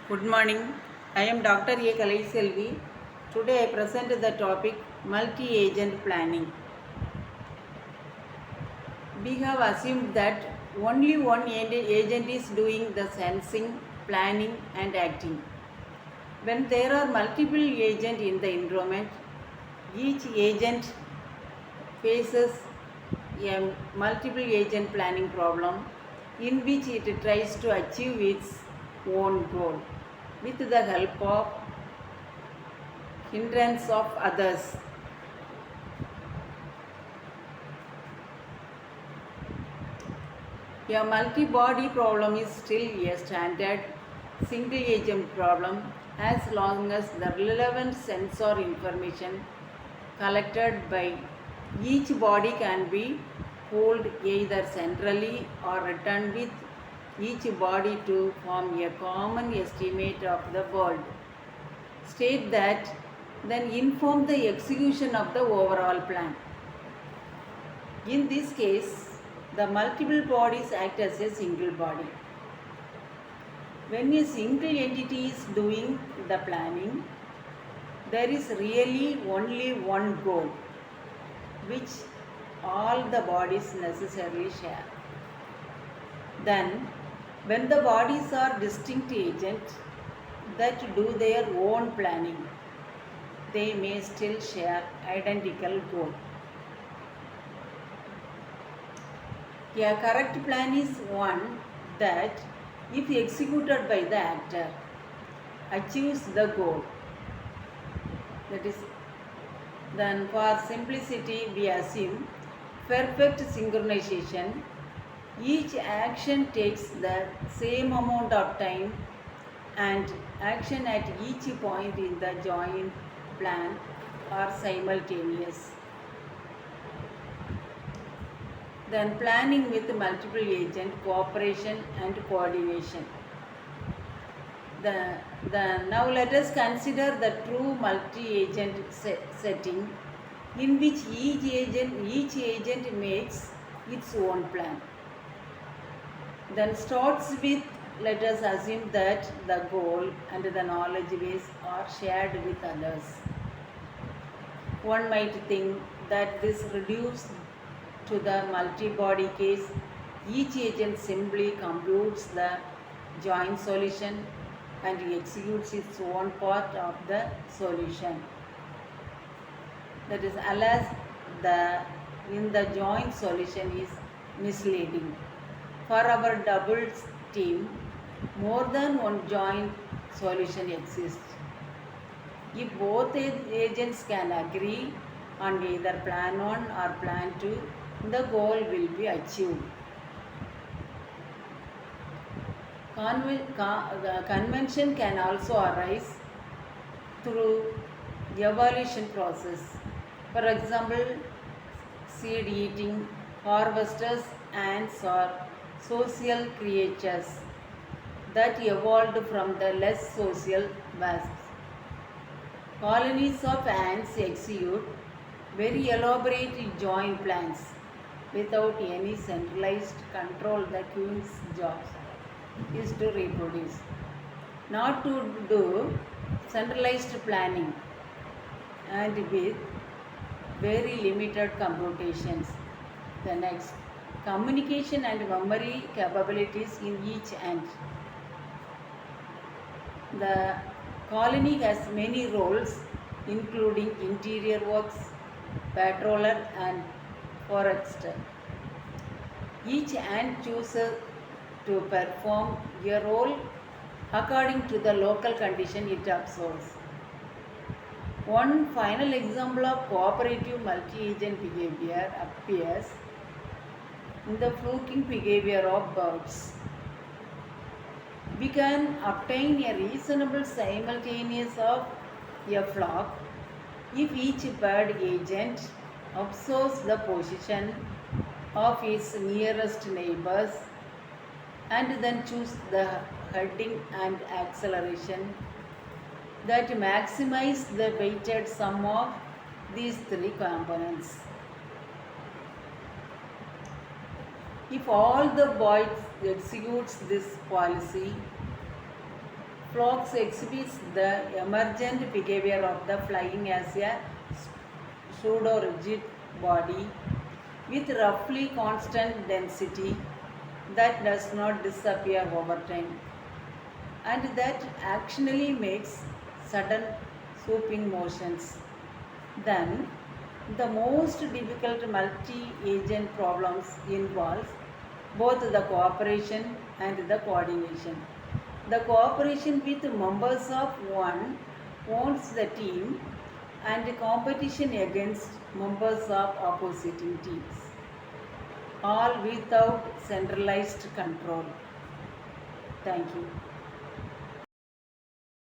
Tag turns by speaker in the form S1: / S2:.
S1: Good morning. I am Dr. A. Kalaiselvi. Today I present the topic multi-agent planning. We have assumed that only one agent is doing the sensing, planning and acting. When there are multiple agents in the environment, each agent faces a multiple agent planning problem in which it tries to achieve its own goal with the help of hindrance of others. A multi-body problem is still a standard single-agent problem as long as the relevant sensor information collected by each body can be pulled either centrally or returned with each body to form a common estimate of the world. State that, then inform the execution of the overall plan. In this case, the multiple bodies act as a single body. When a single entity is doing the planning, there is really only one goal, which all the bodies necessarily share. Then, when the bodies are distinct agents that do their own planning, they may still share identical goal. A correct plan is one that, if executed by the actor, achieves the goal. That is, then for simplicity we assume perfect synchronization. Each action takes the same amount of time and action at each point in the joint plan are simultaneous. Then planning with multiple agent cooperation and coordination. Now let us consider the true multi-agent setting in which each agent makes its own plan. Then starts with, let us assume that the goal and the knowledge base are shared with others. One might think that this reduces to the multi-body case. Each agent simply computes the joint solution and executes its own part of the solution. That is, alas, in the joint solution is misleading. For our doubles team, more than one joint solution exists. If both agents can agree on either plan 1 or plan 2, the goal will be achieved. Convention can also arise through evolution process. For example, seed eating, harvesters, ants are social creatures that evolved from the less social wasps. Colonies of ants execute very elaborate joint plans without any centralized control. The queen's job is to reproduce, not to do centralized planning and with very limited computations. The next, communication and memory capabilities in each ant. The colony has many roles, including interior works, patroller and forester. Each ant chooses to perform a role according to the local condition it observes. One final example of cooperative multi-agent behavior appears in the flocking behavior of birds. We can obtain a reasonable simultaneous of a flock if each bird agent observes the position of its nearest neighbors and then choose the heading and acceleration that maximize the weighted sum of these three components. If all the birds executes this policy, Flocks exhibits the emergent behavior of the flying as a pseudo-rigid body with roughly constant density that does not disappear over time and that actually makes sudden swooping motions. Then, the most difficult multi-agent problems involve both the cooperation and the coordination. The cooperation with members of one owns the team and competition against members of opposing teams, all without centralized control. Thank you.